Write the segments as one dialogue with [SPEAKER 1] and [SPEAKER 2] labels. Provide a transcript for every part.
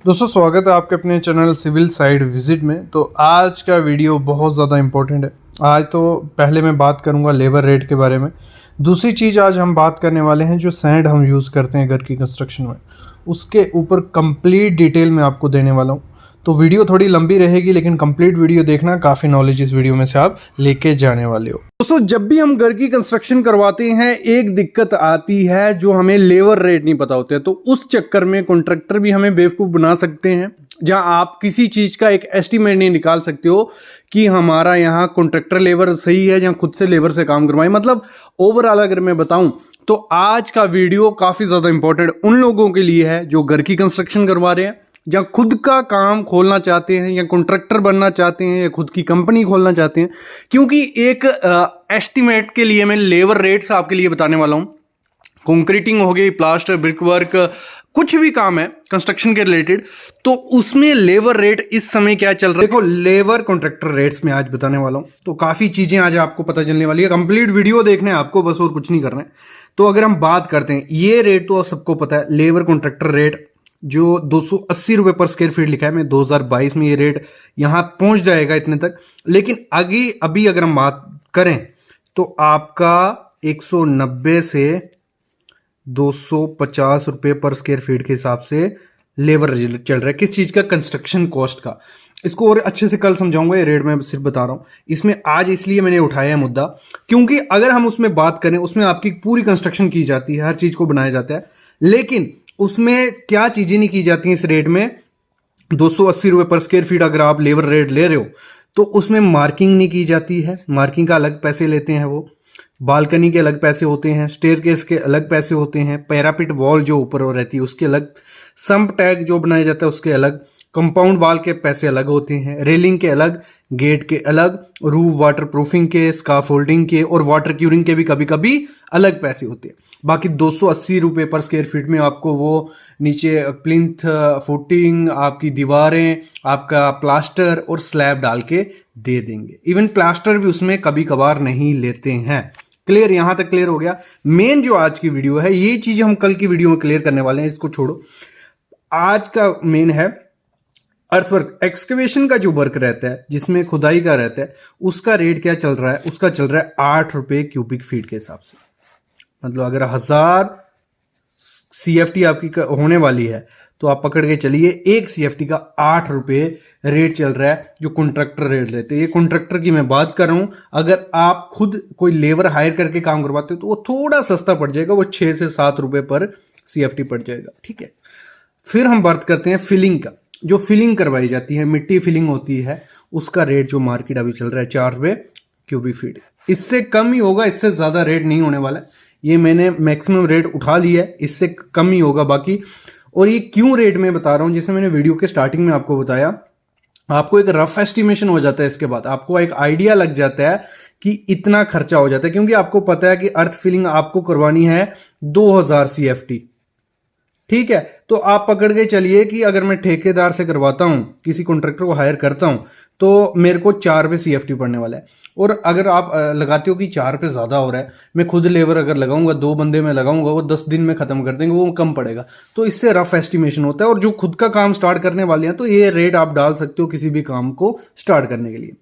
[SPEAKER 1] दोस्तों स्वागत है आपके अपने चैनल सिविल साइड विजिट में। तो आज का वीडियो बहुत ज़्यादा इम्पोर्टेंट है। आज तो पहले मैं बात करूंगा लेबर रेट के बारे में। दूसरी चीज़ आज हम बात करने वाले हैं जो सैंड हम यूज़ करते हैं घर की कंस्ट्रक्शन में, उसके ऊपर कंप्लीट डिटेल में आपको देने वाला हूँ। तो वीडियो थोड़ी लंबी रहेगी लेकिन कंप्लीट वीडियो देखना, काफ़ी नॉलेज इस वीडियो में से आप लेके जाने वाले हो। दोस्तों जब भी हम घर की कंस्ट्रक्शन करवाते हैं एक दिक्कत आती है जो हमें लेबर रेट नहीं पता होते हैं। तो उस चक्कर में कॉन्ट्रैक्टर भी हमें बेवकूफ़ बना सकते हैं, जहां आप किसी चीज़ का एक एस्टीमेट नहीं निकाल सकते हो कि हमारा यहाँ कॉन्ट्रैक्टर लेबर सही है या खुद से लेबर से काम करवाएं। मतलब ओवरऑल अगर मैं बताऊं तो आज का वीडियो काफ़ी ज़्यादा इंपॉर्टेंट उन लोगों के लिए है जो घर की कंस्ट्रक्शन करवा रहे हैं, या खुद का काम खोलना चाहते हैं, या कॉन्ट्रैक्टर बनना चाहते हैं, या खुद की कंपनी खोलना चाहते हैं। क्योंकि एक एस्टीमेट के लिए मैं लेबर रेट्स आपके लिए बताने वाला हूं। कंक्रीटिंग हो गई, प्लास्टर, ब्रिक वर्क, कुछ भी काम है कंस्ट्रक्शन के रिलेटेड, तो उसमें लेबर रेट इस समय क्या चल रहा है। देखो लेबर कॉन्ट्रैक्टर रेट्स में आज बताने वाला हूं, तो काफ़ी चीज़ें आज आपको पता चलने वाली है। कंप्लीट वीडियो देखना है आपको बस, और कुछ नहीं करना है। तो अगर हम बात करते हैं, ये रेट तो सबको पता है, लेबर कॉन्ट्रैक्टर रेट जो 280 रुपये पर स्क्वायर फीट लिखा है। मैं 2022 में ये रेट यहाँ पहुंच जाएगा इतने तक। लेकिन आगे अभी अगर हम बात करें तो आपका 190 से 250 रुपये पर स्क्वायर फीट के हिसाब से लेबर चल रहा है। किस चीज का? कंस्ट्रक्शन कॉस्ट का। इसको और अच्छे से कल समझाऊंगा, ये रेट मैं सिर्फ बता रहा हूं। इसमें आज इसलिए मैंने उठाया है मुद्दा क्योंकि अगर हम उसमें बात करें, उसमें आपकी पूरी कंस्ट्रक्शन की जाती है, हर चीज को बनाया जाता है, लेकिन उसमें क्या चीजें नहीं की जाती हैं इस रेट में। 280 रुपये पर स्क्वायर फीट अगर आप लेबर रेट ले रहे हो तो उसमें मार्किंग नहीं की जाती है। मार्किंग का अलग पैसे लेते हैं वो। बालकनी के अलग पैसे होते हैं, स्टेयरकेस के अलग पैसे होते हैं, पैरापिट वॉल जो ऊपर रहती है उसके अलग, सम्प टैग जो बनाया जाता है उसके अलग, कंपाउंड वाल के पैसे अलग होते हैं, रेलिंग के अलग, गेट के अलग, रूफ वाटर प्रूफिंग के, स्काफोल्डिंग के और वाटर क्यूरिंग के भी कभी कभी अलग पैसे होते हैं। बाकी 280 रुपये पर स्क्वायर फीट में आपको वो नीचे प्लिंथ, फुटिंग, आपकी दीवारें, आपका प्लास्टर और स्लैब डाल के दे देंगे। इवन प्लास्टर भी उसमें कभी कभार नहीं लेते हैं। क्लियर? यहां तक क्लियर हो गया। मेन जो आज की वीडियो है, ये चीजें हम कल की वीडियो में क्लियर करने वाले हैं, इसको छोड़ो। आज का मेन है अर्थवर्क, एक्सकवेशन का जो वर्क रहता है जिसमें खुदाई का रहता है, उसका रेट क्या चल रहा है? उसका चल रहा है 8 रुपये क्यूबिक फीट के हिसाब से। मतलब अगर 1000 CFT आपकी होने वाली है तो आप पकड़ के चलिए 1 CFT का 8 रुपये रेट चल रहा है, जो कॉन्ट्रैक्टर रेट रहते हैं। ये कॉन्ट्रैक्टर की मैं बात कर रहा हूं। अगर आप खुद कोई लेबर हायर करके काम करवाते हो तो वो थोड़ा सस्ता पड़ जाएगा, वो 6 से 7 रुपये पर CFT पड़ जाएगा। ठीक है, फिर हम बात करते हैं फिलिंग का। जो फिलिंग करवाई जाती है, मिट्टी फिलिंग होती है, उसका रेट जो मार्केट अभी चल रहा है 4 रुपये क्यूबिक फीट। इससे कम ही होगा, इससे ज्यादा रेट नहीं होने वाला है। ये मैंने मैक्सिमम रेट उठा लिया है, इससे कम ही होगा बाकी। और ये क्यों रेट में बता रहा हूं, जैसे मैंने वीडियो के स्टार्टिंग में आपको बताया, आपको एक रफ एस्टिमेशन हो जाता है। इसके बाद आपको एक आइडिया लग जाता है कि इतना खर्चा हो जाता है, क्योंकि आपको पता है कि अर्थ फिलिंग आपको करवानी है 2000 CFT। ठीक है, तो आप पकड़ के चलिए कि अगर मैं ठेकेदार से करवाता हूं, किसी कॉन्ट्रैक्टर को हायर करता हूं, तो मेरे को 4 रुपये CFT पड़ने वाला है। और अगर आप लगाते हो कि 4 रुपये ज्यादा हो रहा है, मैं खुद लेबर अगर लगाऊंगा, 2 बंदे में लगाऊंगा, वो 10 दिन में खत्म कर देंगे, वो कम पड़ेगा। तो इससे रफ एस्टिमेशन होता है। और जो खुद का काम स्टार्ट करने वाले हैं तो ये रेट आप डाल सकते हो किसी भी काम को स्टार्ट करने के लिए।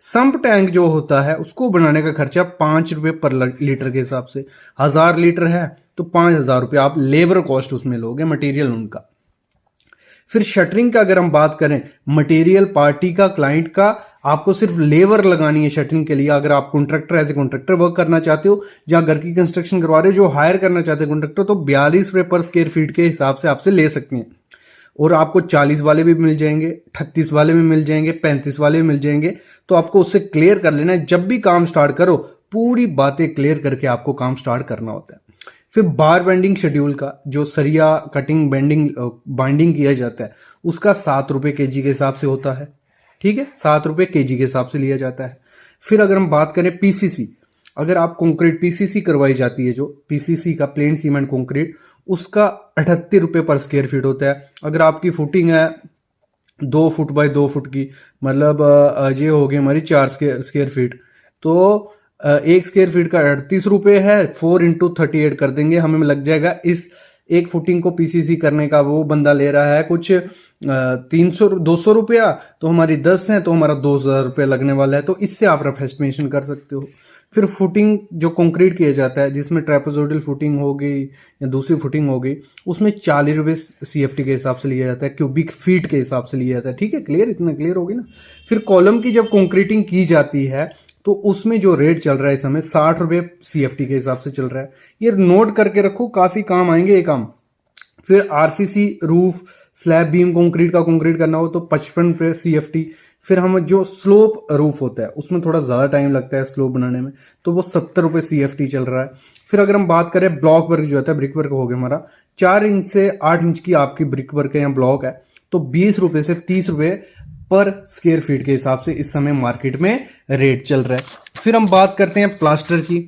[SPEAKER 1] सम्प टैंक जो होता है उसको बनाने का खर्चा 5 रुपये पर लीटर के हिसाब से। 1000 लीटर है तो 5000 रुपये आप लेबर कॉस्ट उसमें लोगे, मटेरियल उनका। फिर शटरिंग का अगर हम बात करें, मटेरियल पार्टी का, क्लाइंट का, आपको सिर्फ लेबर लगानी है शटरिंग के लिए। अगर आप contractor as a contractor work करना चाहते हो, जहां घर की कंस्ट्रक्शन करवा रहे हो, जो हायर करना चाहते हैं कॉन्ट्रैक्टर, तो 42 रुपये पर स्क्वायर फीट के हिसाब से आपसे ले सकते हैं। और आपको 40 वाले भी मिल जाएंगे, 38 वाले भी मिल जाएंगे, 35 वाले भी मिल जाएंगे। तो आपको उससे क्लियर कर लेना है। जब भी काम स्टार्ट करो पूरी बातें क्लियर करके आपको काम स्टार्ट करना होता है। फिर बार बेंडिंग शेड्यूल का, जो सरिया कटिंग बेंडिंग बाइंडिंग किया जाता है, उसका 7 रुपये kg के हिसाब से होता है। ठीक है, 7 रुपये kg के हिसाब से लिया जाता है। फिर अगर हम बात करें PCC, अगर आप कंक्रीट PCC करवाई जाती है, जो PCC का प्लेन सीमेंट कंक्रीट, उसका 78 रुपये पर स्क्वायर फीट होता है। अगर आपकी फुटिंग है 2 फुट बाय 2 फुट की, मतलब ये हो गई हमारी 4 स्क्वायर फीट, तो 1 स्क्वायर फीट का 38 रुपये है। 4 × 38 कर देंगे, हमें लग जाएगा इस 1 फुटिंग को PCC करने का वो बंदा ले रहा है कुछ ₹200 तो हमारी 10 है तो हमारा ₹2000 लगने वाला है। तो इससे आप रफ एस्टिमेशन कर सकते हो। फिर फुटिंग जो कंक्रीट किया जाता है, जिसमें ट्रेपेजोइडल फुटिंग हो गई या दूसरी फुटिंग हो गई, उसमें ₹40 CFT के हिसाब से लिया जाता है, क्यूबिक फीट के हिसाब से लिया जाता है। ठीक है, क्लियर? इतना क्लियर होगी ना। फिर कॉलम की जब कंक्रीटिंग की जाती है तो उसमें जो रेट चल रहा है इस समय ₹60 CFT के हिसाब से चल रहा है। ये नोट करके रखो, काफी काम आएंगे ये काम। फिर RCC roof slab beam concrete का कंक्रीट करना हो तो ₹55 CFT। फिर हम जो स्लोप रूफ होता है उसमें थोड़ा ज़्यादा टाइम लगता है स्लोप बनाने में, तो वो ₹70 CFT चल रहा है। फिर अगर हम बात करें ब्लॉक वर्क जो होता है, ब्रिक वर्क हो गया हमारा 4 इंच से 8 इंच की आपकी ब्रिक वर्क है या ब्लॉक है, तो ₹20 से ₹30 पर स्क्वायर फीट के हिसाब से इस समय मार्केट में रेट चल रहा है। फिर हम बात करते हैं प्लास्टर की।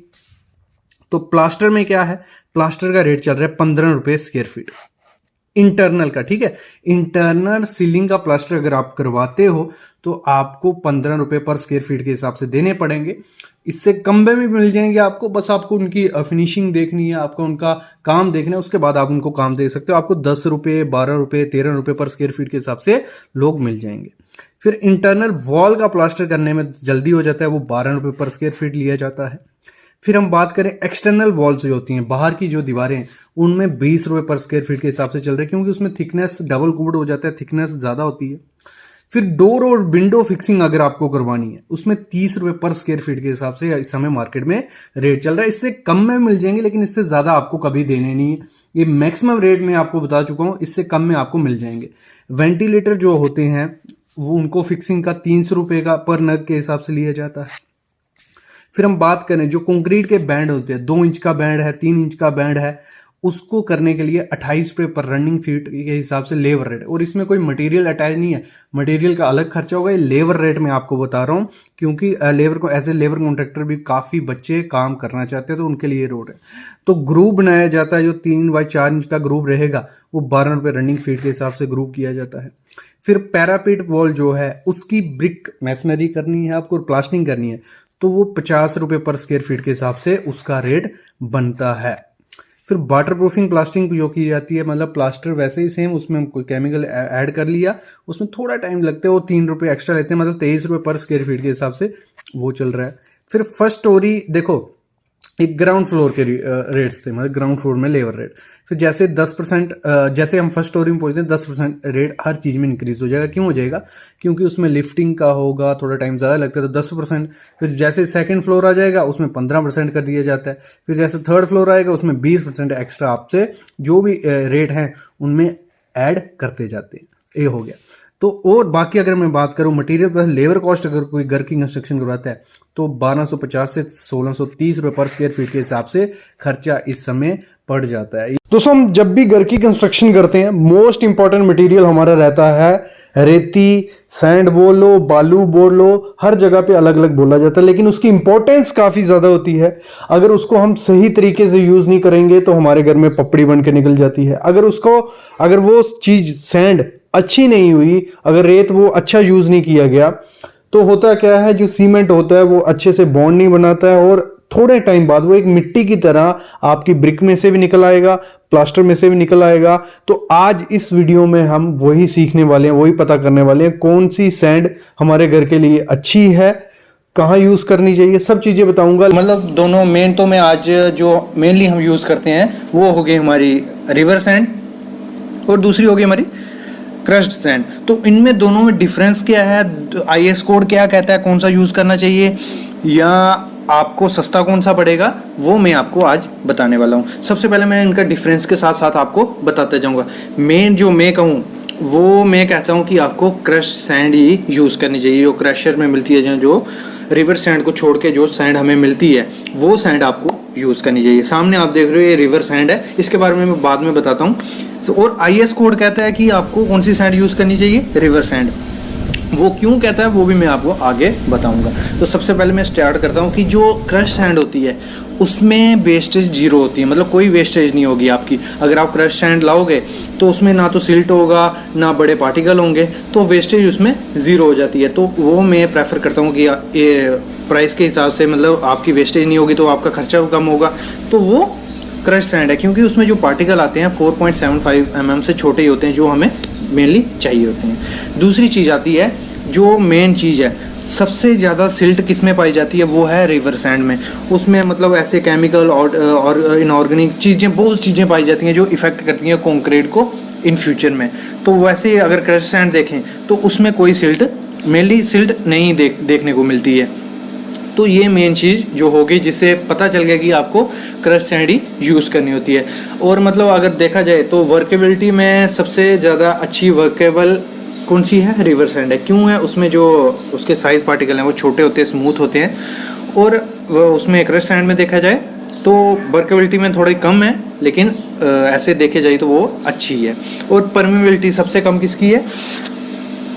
[SPEAKER 1] तो प्लास्टर में क्या है, प्लास्टर का रेट चल रहा है ₹15 स्क्वायर फीट इंटरनल का। ठीक है, इंटरनल सीलिंग का प्लास्टर अगर आप करवाते हो तो आपको ₹15 पर स्क्वायर फीट के हिसाब से देने पड़ेंगे। इससे कम में भी मिल जाएंगे आपको, बस आपको उनकी फिनिशिंग देखनी है, आपको उनका काम देखना है, उसके बाद आप उनको काम दे सकते हो। आपको ₹10, ₹12, ₹13 पर स्क्वायर फीट के हिसाब से लोग मिल जाएंगे। फिर इंटरनल वॉल का प्लास्टर करने में जल्दी हो जाता है, वो ₹12 पर स्क्वायर फीट लिया जाता है। फिर हम बात करें एक्सटर्नल वॉल्स जो होती हैं, बाहर की जो दीवारें हैं, उनमें ₹20 पर स्क्वायर फीट के हिसाब से चल रहे हैं, क्योंकि उसमें थिकनेस डबल कूबड हो जाता है, थिकनेस ज्यादा होती है। फिर डोर और विंडो फिक्सिंग अगर आपको करवानी है उसमें ₹30 पर स्क्वायर फीट के हिसाब से इस समय मार्केट में रेट चल रहा है। इससे कम में मिल जाएंगे, लेकिन इससे ज्यादा आपको कभी देने नहीं है। ये मैक्सिमम रेट में आपको बता चुका हूं, इससे कम में आपको मिल जाएंगे। वेंटिलेटर जो होते हैं वो उनको फिक्सिंग का ₹300 का पर नग के हिसाब से लिया जाता है। फिर हम बात करें जो कंक्रीट के बैंड होते हैं, 2 इंच का बैंड है, 3 इंच का बैंड है, उसको करने के लिए ₹28 पर रनिंग फीट के हिसाब से लेबर रेट। और इसमें कोई मटेरियल अटैच नहीं है, मटेरियल का अलग खर्चा होगा। ये लेबर रेट में आपको बता रहा हूँ, क्योंकि लेबर को एज ए लेबर कॉन्ट्रैक्टर भी काफी बच्चे काम करना चाहते हैं, तो उनके लिए रोड है। तो ग्रुप बनाया जाता है, जो 3x4 इंच का ग्रुप रहेगा वो ₹12 रनिंग फीट के हिसाब से ग्रुप किया जाता है। फिर पैरापिट वॉल जो है उसकी ब्रिक मैसनरी करनी है आपको, प्लास्टिंग करनी है, तो वो ₹50 पर स्क्वायर फीट के हिसाब से उसका रेट बनता है। फिर वाटर प्रूफिंग प्लास्टिंग जो की जाती है, मतलब प्लास्टर वैसे ही सेम, उसमें हम कोई केमिकल ऐड कर लिया, उसमें थोड़ा टाइम लगता है, वो ₹3 एक्स्ट्रा लेते हैं, मतलब ₹23 पर स्क्वायर फीट के हिसाब से वो चल रहा है। फिर फर्स्ट स्टोरी देखो, एक ग्राउंड फ्लोर के रेट्स थे, मतलब ग्राउंड फ्लोर में लेबर रेट। फिर जैसे 10% जैसे हम फर्स्ट स्टोरी में पहुंचते हैं 10% रेट हर चीज में इंक्रीज हो जाएगा। क्यों हो जाएगा? क्योंकि उसमें लिफ्टिंग का होगा, थोड़ा टाइम ज्यादा लगता है, तो 10%। फिर जैसे सेकंड फ्लोर आ जाएगा उसमें 15% कर दिया जाता है। फिर जैसे थर्ड फ्लोर आएगा उसमें 20% एक्स्ट्रा आपसे जो भी रेट हैं उनमें ऐड करते जाते हैं। ये हो गया। तो और बाकी अगर मैं बात करूं मटेरियल प्लस लेबर कॉस्ट, अगर कोई घर की कंस्ट्रक्शन करवाता है तो 1250 से 1630 रुपए पर स्क्वायर फीट के हिसाब से खर्चा इस समय पड़ जाता है। दोस्तों, हम जब भी घर की कंस्ट्रक्शन करते हैं मोस्ट इंपॉर्टेंट मटेरियल हमारा रहता है रेती, सैंड बोल लो, बालू बोल लो, हर जगह पे अलग अलग बोला जाता है, लेकिन उसकी इंपॉर्टेंस काफी ज्यादा होती है। अगर उसको हम सही तरीके से यूज नहीं करेंगे तो हमारे घर में पपड़ी बन के निकल जाती है। अगर वो चीज सैंड अच्छी नहीं हुई, अगर रेत वो अच्छा यूज नहीं किया गया, तो होता क्या है, जो सीमेंट होता है वो अच्छे से बॉन्ड नहीं बनाता है और थोड़े टाइम बाद वो एक मिट्टी की तरह आपकी ब्रिक में से भी निकल आएगा, प्लास्टर में से भी निकल आएगा। तो आज इस वीडियो में हम वही सीखने वाले हैं, वही पता करने वाले हैं कौन सी सैंड हमारे घर के लिए अच्छी है, कहाँ यूज करनी चाहिए, सब चीजें बताऊंगा।
[SPEAKER 2] मतलब दोनों मेन तो मैं आज जो मेनली हम यूज करते हैं वो हो गई हमारी रिवर सैंड और दूसरी हो गई हमारी क्रश्ड सैंड। तो इनमें दोनों में डिफरेंस क्या है, IS कोड क्या कहता है, कौन सा यूज करना चाहिए, या आपको सस्ता कौन सा पड़ेगा, वो मैं आपको आज बताने वाला हूँ। सबसे पहले मैं इनका डिफरेंस के साथ साथ आपको बताते जाऊँगा। मेन जो मैं कहूँ वो मैं कहता हूँ कि आपको क्रश सैंड ही यूज़ करनी चाहिए, जो क्रशर में मिलती है, जो रिवर सैंड को छोड़ के जो सैंड हमें मिलती है वो सैंड आपको यूज़ करनी चाहिए। सामने आप देख रहे हो ये रिवर सैंड है, इसके बारे में मैं बाद में बताता हूँ। और IS कोड कहता है कि आपको कौन सी सैंड यूज़ करनी चाहिए, रिवर सैंड। वो क्यों कहता है वो भी मैं आपको आगे बताऊंगा। तो सबसे पहले मैं स्टार्ट करता हूँ कि जो क्रश सैंड होती है उसमें वेस्टेज जीरो होती है, मतलब कोई वेस्टेज नहीं होगी आपकी। अगर आप क्रश सैंड लाओगे तो उसमें ना तो सिल्ट होगा ना बड़े पार्टिकल होंगे, तो वेस्टेज उसमें ज़ीरो हो जाती है। तो वो मैं प्रेफर करता हूँ कि ये प्राइस के हिसाब से, मतलब आपकी वेस्टेज नहीं होगी तो आपका खर्चा कम होगा, तो वो क्रश सैंड है। क्योंकि उसमें जो पार्टिकल आते हैं 4.75 mm से छोटे ही होते हैं, जो हमें मेनली चाहिए होते हैं। दूसरी चीज़ आती है जो मेन चीज़ है, सबसे ज़्यादा सिल्ट किस में पाई जाती है, वो है रिवर सैंड में। उसमें मतलब ऐसे केमिकल और इनऑर्गेनिक चीज़ें, बहुत चीज़ें पाई जाती हैं जो इफ़ेक्ट करती हैं कंक्रीट को इन फ्यूचर में। तो वैसे अगर क्रश सैंड देखें तो उसमें कोई सिल्ट, मेनली सिल्ट नहीं देखने को मिलती है। तो ये मेन चीज़ जो होगी जिससे पता चल गया कि आपको क्रश सैंड ही यूज़ करनी होती है। और मतलब अगर देखा जाए तो वर्केबिलिटी में सबसे ज़्यादा अच्छी वर्केबल कौन सी है, रिवर सैंड है। क्यों है, उसमें जो उसके साइज़ पार्टिकल हैं वो छोटे होते हैं, स्मूथ होते हैं। और उसमें क्रश सैंड में देखा जाए तो वर्केबिलिटी में थोड़ी कम है, लेकिन ऐसे देखे जाए तो वो अच्छी है। और परमेबिलिटी सबसे कम किसकी है,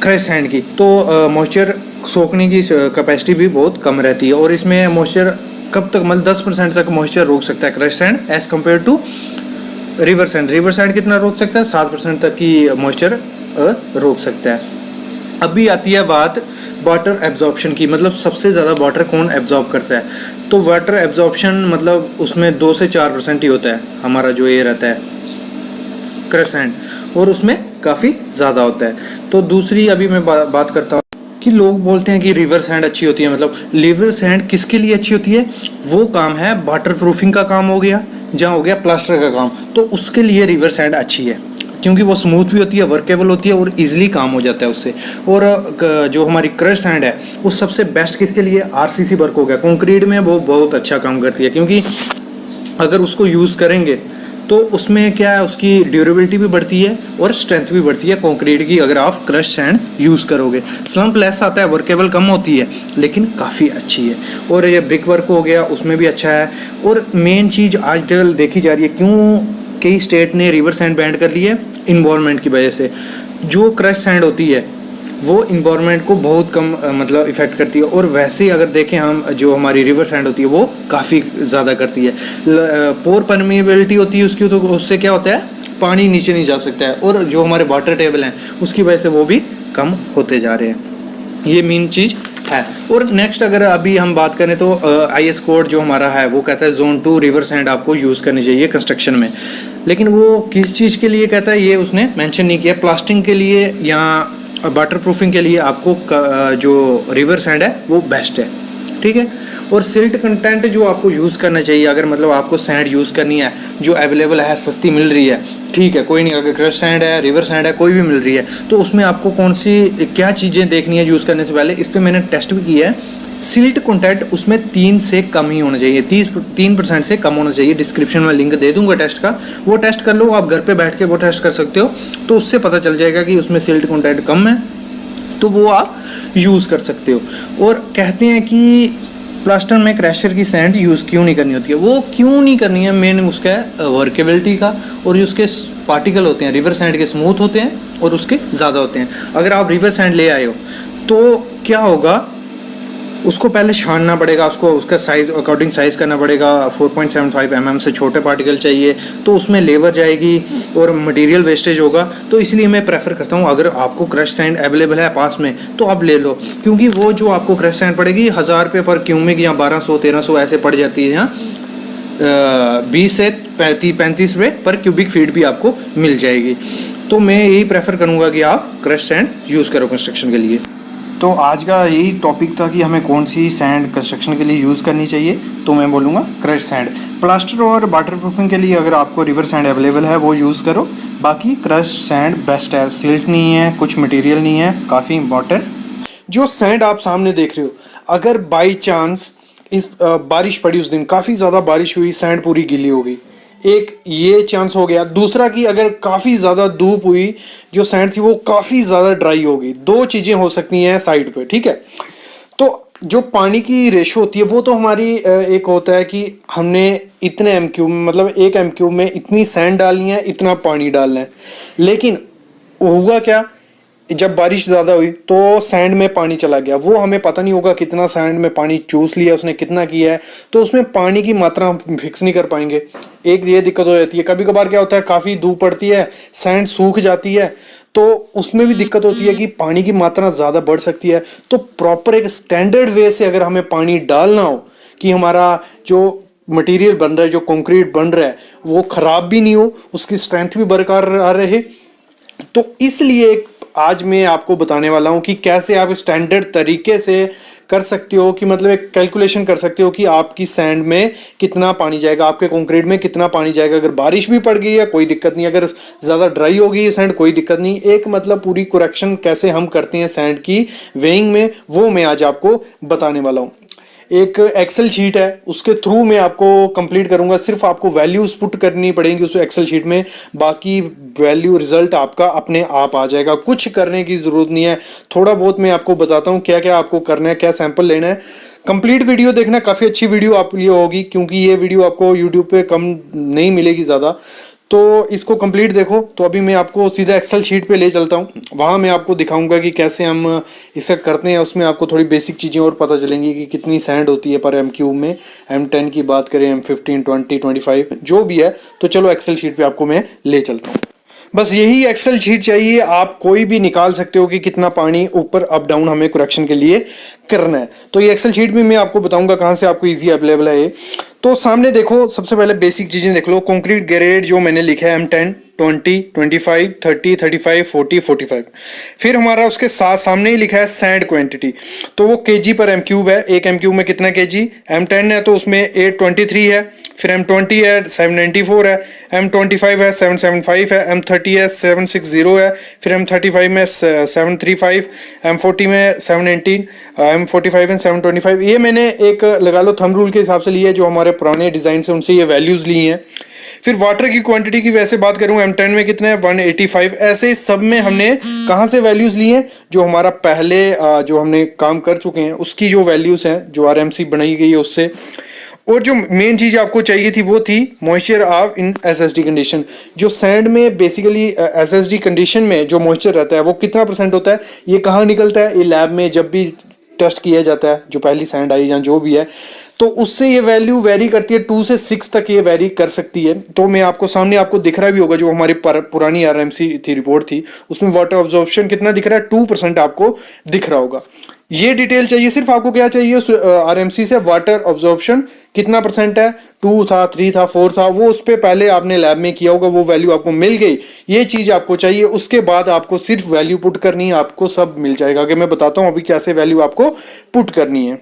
[SPEAKER 2] क्रश सैंड की। तो मॉइस्चर सोखने की कैपेसिटी भी बहुत कम रहती है। और इसमें मॉइस्चर कब तक, मतलब 10% तक मॉइस्चर रोक सकता है crush sand as compare to river sand. River sand कितना रोक सकता है, 7% तक की मॉइस्चर रोक सकता है। अभी आती है बात वाटर एब्जॉर्प्शन की, मतलब सबसे ज़्यादा वाटर कौन एब्जॉर्ब करता है। तो वाटर एब्जॉर्प्शन मतलब उसमें 2 से 4% ही होता है हमारा जो ये रहता है क्रश सैंड, और उसमें काफ़ी ज़्यादा होता है। तो दूसरी अभी मैं बात करता हूँ कि लोग बोलते हैं कि रिवर सैंड अच्छी होती है, मतलब रिवर सैंड किसके लिए अच्छी होती है, वो काम है वाटर प्रूफिंग का काम हो गया, जहाँ हो गया प्लास्टर का काम, तो उसके लिए रिवर सैंड अच्छी है क्योंकि वो स्मूथ भी होती है, वर्केबल होती है और इजीली काम हो जाता है उससे। और जो हमारी क्रश सैंड है वो सबसे बेस्ट किसके लिए, आरसीसी वर्क हो गया, कंक्रीट में वो बहुत अच्छा काम करती है। क्योंकि अगर उसको यूज़ करेंगे तो उसमें क्या है, उसकी ड्यूरेबिलिटी भी बढ़ती है और स्ट्रेंथ भी बढ़ती है कंक्रीट की, अगर आप क्रश सैंड यूज़ करोगे। स्लम्प लेस आता है, वर्केबल कम होती है, लेकिन काफ़ी अच्छी है। और ये ब्रिक वर्क हो गया, उसमें भी अच्छा है। और मेन चीज़ आजकल देखी जा रही है, क्यों कई स्टेट ने रिवर सैंड बैन कर ली है, इन्वायरमेंट की वजह से। जो क्रश सैंड होती है वो इन्वायरमेंट को बहुत कम मतलब इफ़ेक्ट करती है। और वैसे ही अगर देखें हम, जो हमारी रिवर सैंड होती है वो काफ़ी ज़्यादा करती है। पोर परमेबिलिटी होती है उसकी, तो उससे क्या होता है, पानी नीचे नहीं जा सकता है। और जो हमारे वाटर टेबल हैं उसकी वजह से वो भी कम होते जा रहे हैं। ये मेन चीज़ है। और नेक्स्ट अगर अभी हम बात करें तो IS कोड जो हमारा है वो कहता है Zone 2 रिवर सैंड आपको यूज़ करनी चाहिए कंस्ट्रक्शन में, लेकिन वो किस चीज़ के लिए कहता है ये उसने मेंशन नहीं किया। प्लास्टिंग के लिए या वाटर प्रूफिंग के लिए आपको जो रिवर सैंड है वो बेस्ट है, ठीक है। और सिल्ट कंटेंट जो आपको यूज़ करना चाहिए, अगर मतलब आपको सैंड यूज़ करनी है जो अवेलेबल है, सस्ती मिल रही है, ठीक है, कोई नहीं। अगर क्रश सैंड है, रिवर सैंड है, कोई भी मिल रही है, तो उसमें आपको कौन सी क्या चीज़ें देखनी है यूज़ करने से पहले। इस पर मैंने टेस्ट भी किया है। सिल्ट कंटेंट उसमें 3 से कम ही होना चाहिए, 3% से कम होना चाहिए। डिस्क्रिप्शन में लिंक दे दूंगा टेस्ट का, वो टेस्ट कर लो, आप घर पे बैठ के वो टेस्ट कर सकते हो। तो उससे पता चल जाएगा कि उसमें सिल्ट कंटेंट कम है, तो वो आप यूज़ कर सकते हो। और कहते हैं कि प्लास्टर में क्रैशर की सैंड यूज़ क्यों नहीं करनी होती है, वो क्यों नहीं करनी है, मेन उसका है वर्केबिलिटी का। और उसके पार्टिकल होते हैं रिवर सैंड के, स्मूथ होते हैं और उसके ज़्यादा होते हैं। अगर आप रिवर सैंड ले आए हो तो क्या होगा, उसको पहले छानना पड़ेगा, उसको उसका साइज़ अकॉर्डिंग साइज़ करना पड़ेगा। 4.75 mm से छोटे पार्टिकल चाहिए, तो उसमें लेबर जाएगी और मटेरियल वेस्टेज होगा। तो इसलिए मैं प्रेफर करता हूँ, अगर आपको क्रश सैंड अवेलेबल है पास में तो आप ले लो, क्योंकि वो जो आपको क्रश सैंड पड़ेगी 1000 रुपये पर क्यूबिक या 1200-1300 ऐसे पड़ जाती है। यहाँ 20 से 35 रुपये पर क्यूबिक फीट भी आपको मिल जाएगी। तो मैं यही प्रेफर करूँगा कि आप क्रश सैंड यूज़ करो कंस्ट्रक्शन के लिए। तो आज का यही टॉपिक था कि हमें कौन सी सैंड कंस्ट्रक्शन के लिए यूज़ करनी चाहिए। तो मैं बोलूँगा क्रश सैंड। प्लास्टर और वाटर प्रूफिंग के लिए अगर आपको रिवर सैंड अवेलेबल है वो यूज़ करो, बाकी क्रश सैंड बेस्ट है। सिल्ट नहीं है, कुछ मटेरियल नहीं है, काफ़ी इंपॉर्टेंट। जो सैंड आप सामने देख रहे हो, अगर बाई चांस इस बारिश पड़ी, उस दिन काफ़ी ज़्यादा बारिश हुई, सैंड पूरी गीली हो गई, एक ये चांस हो गया। दूसरा कि अगर काफ़ी ज़्यादा धूप हुई, जो सैंड थी वो काफ़ी ज़्यादा ड्राई होगी। 2 चीज़ें हो सकती हैं साइड पे, ठीक है। तो जो पानी की रेशो होती है वो तो हमारी एक होता है कि हमने इतने MQ में, मतलब 1 MQ में इतनी सैंड डालनी है, इतना पानी डालना है। लेकिन होगा क्या, जब बारिश ज़्यादा हुई तो सैंड में पानी चला गया, वो हमें पता नहीं होगा कितना सैंड में पानी चूस लिया उसने, कितना किया है, तो उसमें पानी की मात्रा हम फिक्स नहीं कर पाएंगे। एक ये दिक्कत हो जाती है। कभी कभार क्या होता है, काफ़ी धूप पड़ती है, सैंड सूख जाती है, तो उसमें भी दिक्कत होती है कि पानी की मात्रा ज़्यादा बढ़ सकती है। तो प्रॉपर एक स्टैंडर्ड वे से अगर हमें पानी डालना हो कि हमारा जो मटेरियल बन रहा है, जो कंक्रीट बन रहा है, वो ख़राब भी नहीं हो, उसकी स्ट्रेंथ भी बरकरार रहे, तो इसलिए आज मैं आपको बताने वाला हूं कि कैसे आप स्टैंडर्ड तरीके से कर सकते हो, कि मतलब एक कैलकुलेशन कर सकते हो कि आपकी सैंड में कितना पानी जाएगा, आपके कंक्रीट में कितना पानी जाएगा। अगर बारिश भी पड़ गई है कोई दिक्कत नहीं, अगर ज़्यादा ड्राई हो गई है सैंड कोई दिक्कत नहीं। एक मतलब पूरी करेक्शन कैसे हम करते हैं सैंड की वेइंग में, वो मैं आज आपको बताने वाला हूँ। एक एक्सेल शीट है, उसके थ्रू मैं आपको कंप्लीट करूंगा। सिर्फ आपको वैल्यूज पुट करनी पड़ेंगी उस एक्सेल शीट में, बाकी वैल्यू रिजल्ट आपका अपने आप आ जाएगा, कुछ करने की ज़रूरत नहीं है। थोड़ा बहुत मैं आपको बताता हूँ क्या क्या आपको करना है, क्या सैंपल लेना है। कंप्लीट वीडियो देखना, काफ़ी अच्छी वीडियो आपके लिए होगी, क्योंकि ये वीडियो आपको यूट्यूब पे कम नहीं मिलेगी ज़्यादा, तो इसको कंप्लीट देखो। तो अभी मैं आपको सीधा एक्सेल शीट पे ले चलता हूँ, वहाँ मैं आपको दिखाऊंगा कि कैसे हम इसे करते हैं। उसमें आपको थोड़ी बेसिक चीज़ें और पता चलेंगी कि कितनी सैंड होती है पर एम क्यूब में, M10 की बात करें, M15, 20, 25 जो भी है। तो चलो एक्सेल शीट पे आपको मैं ले चलता हूँ। बस यही एक्सेल शीट चाहिए, आप कोई भी निकाल सकते हो कि कितना पानी ऊपर अप डाउन हमें करेक्शन के लिए करना है। तो ये एक्सेल शीट भी मैं आपको बताऊंगा कहाँ से आपको इजी अवेलेबल है ये। तो सामने देखो, सबसे पहले बेसिक चीज़ें देख लो। कंक्रीट ग्रेड जो मैंने लिखा है M10, 20, 25, 30, 35, 40, 45। फिर हमारा उसके साथ सामने ही लिखा है सैंड क्वांटिटी, तो वो केजी पर एम क्यूब है। एक एम क्यूब में कितना केजी, M10 है तो उसमें 823 है, फिर M20 है 794 है, M25 है 775 है, M30 है 760 है, फिर M35 में 735, M40 में 718, M45 में 725। ये मैंने एक लगा लो थंब रूल के हिसाब से लिए, जो हमारे पुराने डिज़ाइन से उनसे ये वैल्यूज़ ली हैं। फिर वाटर की क्वांटिटी की वैसे बात करूं, M10 में कितने हैं 185। ऐसे सब में हमने कहां से वैल्यूज ली हैं, जो हमारा पहले जो हमने काम कर चुके हैं उसकी जो वैल्यूज हैं, जो RMC बनाई गई है उससे। और जो मेन चीज आपको चाहिए थी वो थी moisture of in SSD condition. जो सैंड में बेसिकली SSD कंडीशन में जो मॉइस्चर रहता है वो कितना % होता है, ये कहाँ निकलता है, ये लैब में जब भी टेस्ट किया जाता है, जो पहली सैंड आई या जो भी है, तो उससे ये वैल्यू वेरी करती है, 2 से 6 तक ये वेरी कर सकती है। तो मैं आपको सामने आपको दिख रहा भी होगा, जो हमारी पुरानी RMC थी, रिपोर्ट थी, उसमें वाटर ऑब्जॉर्प्शन कितना दिख रहा है, 2% आपको दिख रहा होगा। ये डिटेल चाहिए, सिर्फ आपको क्या चाहिए उस RMC से, वाटर ऑब्जॉर्प्शन कितना % है, 2 था, 3 था, 4 था, वो उस पर पहले आपने लैब में किया होगा, वो वैल्यू आपको मिल गई। ये चीज़ आपको चाहिए, उसके बाद आपको सिर्फ वैल्यू पुट करनी है, आपको सब मिल जाएगा। कि मैं बताता हूँ अभी कैसे वैल्यू आपको पुट करनी है।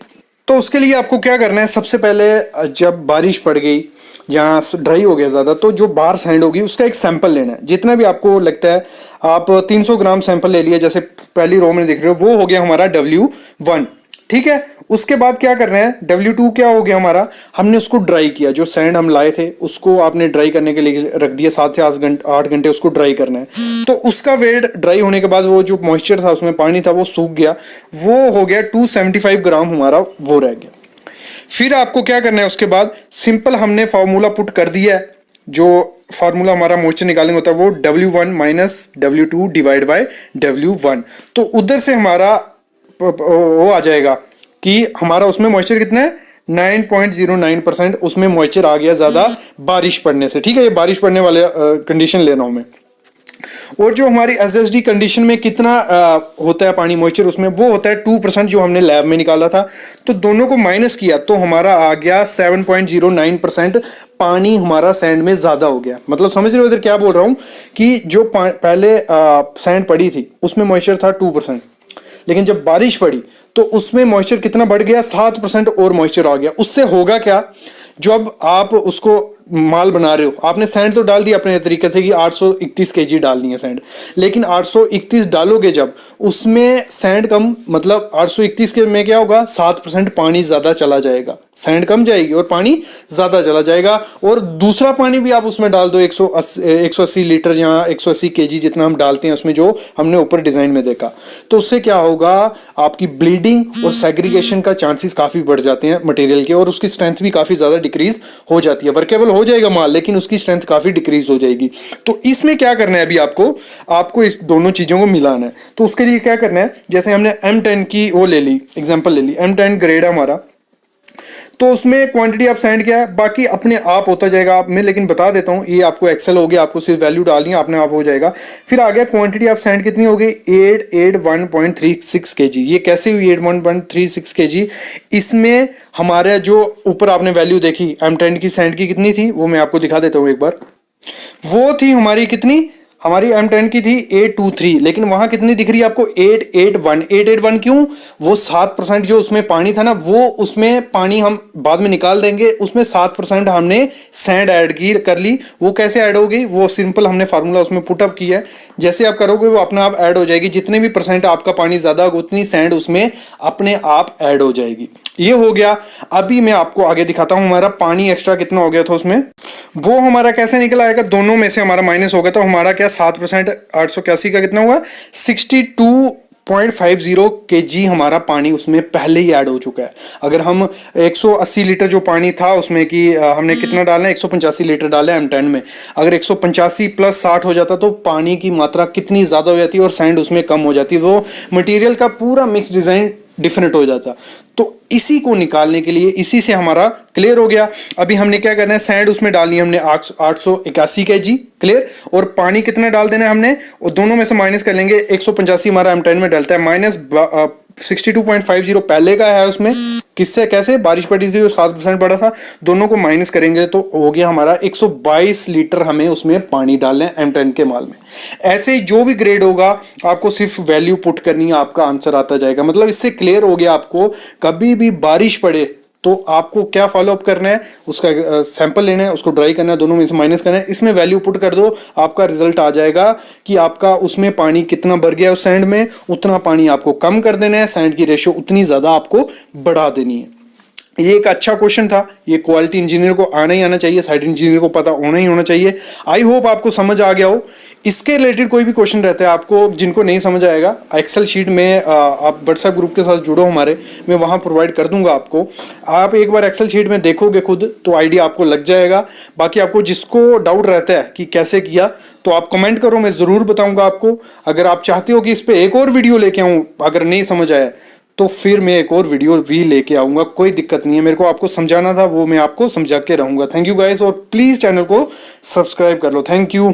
[SPEAKER 2] तो उसके लिए आपको क्या करना है, सबसे पहले जब बारिश पड़ गई, जहाँ ड्राई हो गया ज़्यादा, तो जो बाहर सैंड होगी उसका एक सैंपल लेना है, जितना भी आपको लगता है। आप 300 ग्राम सैंपल ले लिया, जैसे पहली रो में दिख रहे हो, वो हो गया हमारा W1, ठीक है। उसके बाद क्या करना है, W2 क्या हो गया हमारा, हमने उसको ड्राई किया। जो सैंड हम लाए थे उसको आपने ड्राई करने के लिए रख दिया, 7 से 8 घंटे उसको ड्राई करना है। तो उसका वेट ड्राई होने के बाद वो जो मॉइस्चर था उसमें पानी था वो सूख गया, वो हो गया 275 ग्राम हमारा, वो रह गया। फिर आपको क्या करना है, उसके बाद सिंपल हमने फार्मूला पुट कर दिया है। जो फार्मूला हमारा मॉइस्चर निकालने होता है वो W1 minus W2 divide by W1। तो उधर से हमारा वो आ जाएगा कि हमारा उसमें मॉइस्चर कितना है, 9.09% उसमें मॉइस्चर आ गया ज़्यादा बारिश पड़ने से, ठीक है। ये बारिश पड़ने वाले कंडीशन ले रहा हूँ मैं। और जो हमारी SSD कंडीशन में कितना होता है पानी मॉइस्चर, उसमें वो होता है 2%, जो हमने लैब में निकाला था। तो दोनों को माइनस किया तो हमारा आ गया 7.09% पानी हमारा सैंड में ज़्यादा हो गया। मतलब समझ रहे हो इधर क्या बोल रहा हूँ, कि जो पहले सैंड पड़ी थी उसमें मॉइस्चर था 2%, लेकिन जब बारिश पड़ी तो उसमें मॉइस्चर कितना बढ़ गया, 7% और मॉइस्चर आ गया। उससे होगा क्या, जब आप उसको माल बना रहे हो, आपने सैंड तो डाल दी अपने तरीके से कि 831 kg डालनी है सैंड, लेकिन 831 डालोगे जब, उसमें सैंड कम, मतलब 831 के में क्या होगा, 7% पानी ज़्यादा चला जाएगा, सैंड कम जाएगी और पानी ज़्यादा चला जाएगा। और दूसरा पानी भी आप उसमें डाल दो, 180 लीटर या 180 kg जितना हम डालते हैं उसमें, जो हमने ऊपर डिज़ाइन में देखा, तो उससे क्या होगा, आपकी ब्लीडिंग और सेग्रीगेशन का चांसेस काफ़ी बढ़ जाते हैं मटेरियल के, और उसकी स्ट्रेंथ भी काफ़ी ज़्यादा डिक्रीज हो जाती है। वर्केबल हो जाएगा माल, लेकिन उसकी स्ट्रेंथ काफ़ी डिक्रीज हो जाएगी। तो इसमें क्या करना है, अभी आपको इस दोनों चीज़ों को मिलाना है। तो उसके लिए क्या करना है, जैसे हमने M10 की वो ले ली, एग्जाम्पल ले ली, M10 ग्रेड हमारा, तो उसमें क्वांटिटी ऑफ सैंड क्या है, बाकी अपने आप होता जाएगा। आप मैं लेकिन बता देता हूँ, ये आपको एक्सेल हो गया, आपको सिर्फ वैल्यू डालनी है, अपने आप हो जाएगा। फिर आ गया क्वांटिटी ऑफ सैंड कितनी हो गई, 881.36 kg। ये कैसे हुई 881.36 kg, इसमें हमारा जो ऊपर आपने वैल्यू देखी M10 की सैंड की कितनी थी, वो मैं आपको दिखा देता हूँ एक बार। वो थी हमारी कितनी, हमारी M10 की थी 823, लेकिन वहां कितनी दिख रही है आपको 881 क्यों? वो 7% जो उसमें पानी था ना, वो उसमें पानी हम बाद में निकाल देंगे, उसमें 7% हमने सैंड ऐड की कर ली। वो कैसे ऐड होगी? वो सिंपल हमने फार्मूला उसमें पुटअप किया है, जैसे आप करोगे वो अपने आप ऐड हो जाएगी। जितने भी परसेंट आपका पानी ज्यादा होगा उतनी सैंड उसमें अपने आप ऐड हो जाएगी। ये हो गया। अभी मैं आपको आगे दिखाता हूं हमारा पानी एक्स्ट्रा कितना हो गया था उसमें, वो हमारा कैसे निकल आएगा। दोनों में से हमारा माइनस हो गया, तो हमारा क्या 7% 881 का कितना हुआ 62.50 kg हमारा पानी उसमें पहले ही ऐड हो चुका है। अगर हम 180 लीटर जो पानी था उसमें कि हमने कितना डालना है 185 लीटर डाला है M10 में, अगर 185 प्लस 60 हो जाता तो पानी की मात्रा कितनी ज़्यादा हो जाती और सैंड उसमें कम हो जाती, तो मटेरियल का पूरा मिक्स डिज़ाइन डिफरेंट हो जाता। तो इसी को निकालने के लिए इसी से हमारा क्लियर हो गया। अभी हमने क्या करना है, सैंड उसमें डालनी है हमने 881 kg क्लियर, और पानी कितना डाल देना है हमने, और दोनों में से माइनस कर लेंगे। 185 हमारा M10 में डलता है, माइनस 62.50 पहले का है उसमें, किससे कैसे बारिश पड़ी थी 7% पड़ा था, दोनों को माइनस करेंगे तो हो गया हमारा 122 लीटर हमें उसमें पानी डालना है M10 के माल में। ऐसे ही जो भी ग्रेड होगा आपको सिर्फ वैल्यू पुट करनी है, आपका आंसर आता जाएगा। मतलब इससे क्लियर हो गया आपको कभी भी बारिश पड़े तो आपको क्या फॉलो अप करना है, उसका सैंपल लेना है, उसको ड्राई करना है, दोनों में से माइनस करना है, इसमें वैल्यू पुट कर दो, आपका रिजल्ट आ जाएगा कि आपका उसमें पानी कितना भर गया उस सैंड में, उतना पानी आपको कम कर देना है, सैंड की रेशियो उतनी ज़्यादा आपको बढ़ा देनी है। ये एक अच्छा क्वेश्चन था, ये क्वालिटी इंजीनियर को आना ही आना चाहिए, साइट इंजीनियर को पता होना ही होना चाहिए। आई होप आपको समझ आ गया हो। इसके रिलेटेड कोई भी क्वेश्चन रहता है आपको जिनको नहीं समझ आएगा, एक्सेल शीट में आप व्हाट्सएप ग्रुप के साथ जुड़ो हमारे, मैं वहाँ प्रोवाइड कर दूंगा आपको। आप एक बार एक्सेल शीट में देखोगे खुद तो आइडिया आपको लग जाएगा। बाकी आपको जिसको डाउट रहता है कि कैसे किया तो आप कमेंट करो, मैं ज़रूर बताऊँगा आपको। अगर आप चाहते हो कि इस पर एक और वीडियो लेके आऊँ, अगर नहीं समझ आया तो फिर मैं एक और वीडियो भी लेके आऊँगा, कोई दिक्कत नहीं है। मेरे को आपको समझाना था वो मैं आपको समझा के रहूँगा। थैंक यू गाइस, और प्लीज़ चैनल को सब्सक्राइब कर लो। Thank you.